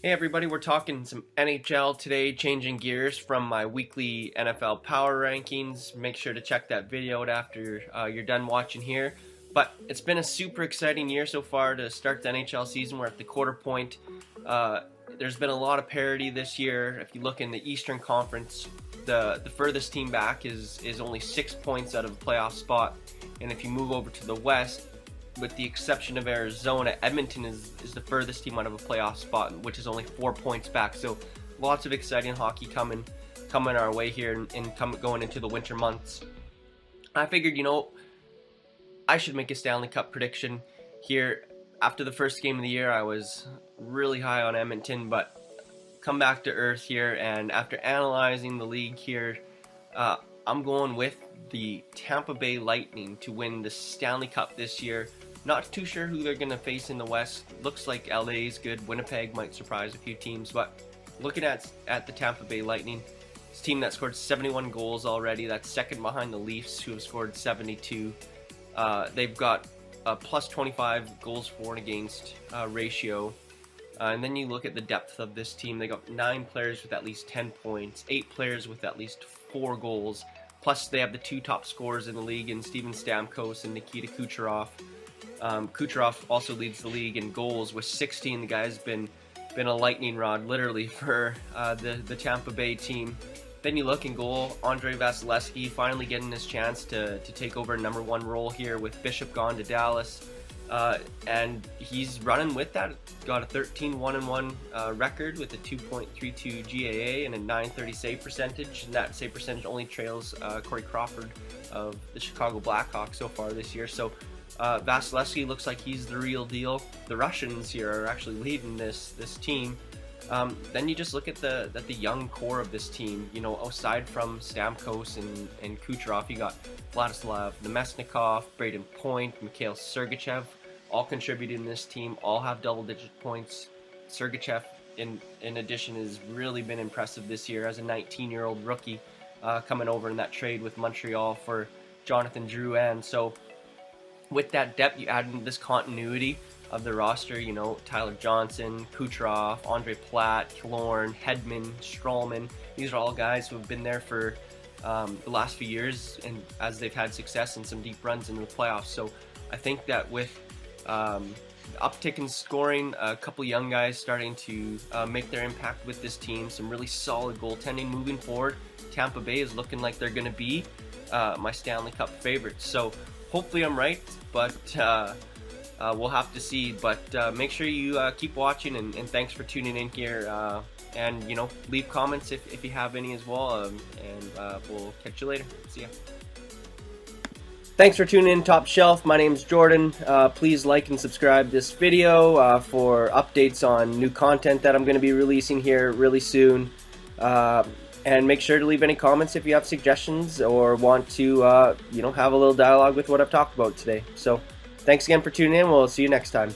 Hey everybody, we're talking some NHL today, changing gears from my weekly NFL power rankings. Make sure to check that video out after you're done watching here. But it's been a super exciting year so far to start the NHL season. We're at the quarter point. There's been a lot of parity this year. If you look in the Eastern Conference, the furthest team back is only 6 points out of a playoff spot. And if you move over to the West, with the exception of Arizona, Edmonton is the furthest team out of a playoff spot, which is only 4 points back. So lots of exciting hockey coming our way here and going into the winter months. I figured, I should make a Stanley Cup prediction here. After the first game of the year, I was really high on Edmonton, but come back to earth here, and after analyzing the league here, I'm going with the Tampa Bay Lightning to win the Stanley Cup this year. Not too sure who they're going to face in the West. Looks like LA is good. Winnipeg might surprise a few teams, but looking at the Tampa Bay Lightning, it's a team that scored 71 goals already. That's second behind the Leafs, who have scored 72. They've got a plus 25 goals for and against ratio. And then you look at the depth of this team. They got 9 players with at least 10 points, 8 players with at least 4 goals. Plus, they have the 2 top scorers in the league in Steven Stamkos and Nikita Kucherov. Kucherov also leads the league in goals with 16. The guy's been a lightning rod, literally, for the Tampa Bay team. Then you look in goal, Andrei Vasilevskiy finally getting his chance to take over number 1 role here with Bishop gone to Dallas. And he's running with that. Got a 13-1-1 record with a 2.32 GAA and a 930 save percentage. And that save percentage only trails Corey Crawford of the Chicago Blackhawks so far this year. So Vasilevskiy looks like he's the real deal. The Russians here are actually leading this team. Then you just look at the young core of this team. Aside from Stamkos and Kucherov, you got Vladislav Nemesnikov, Braden Point, Mikhail Sergachev, all contributed in this team. All have double-digit points. Sergachev, in addition, has really been impressive this year as a 19-year-old rookie, coming over in that trade with Montreal for Jonathan Drouin. So with that depth, you add in this continuity of the roster, Tyler Johnson, Kucherov, Andre Platt, Killorn, Hedman, Strallman. These are all guys who have been there for the last few years, and as they've had success in some deep runs into the playoffs. So I think that with uptick in scoring, a couple young guys starting to make their impact with this team, some really solid goaltending moving forward, Tampa Bay is looking like they're going to be my Stanley Cup favorites. So hopefully I'm right, but we'll have to see. But make sure you keep watching, and thanks for tuning in here. And leave comments if you have any as well. And we'll catch you later. See ya. Thanks for tuning in, Top Shelf. My name's Jordan. Please like and subscribe this video for updates on new content that I'm going to be releasing here really soon. And make sure to leave any comments if you have suggestions or want to, have a little dialogue with what I've talked about today. So, thanks again for tuning in. We'll see you next time.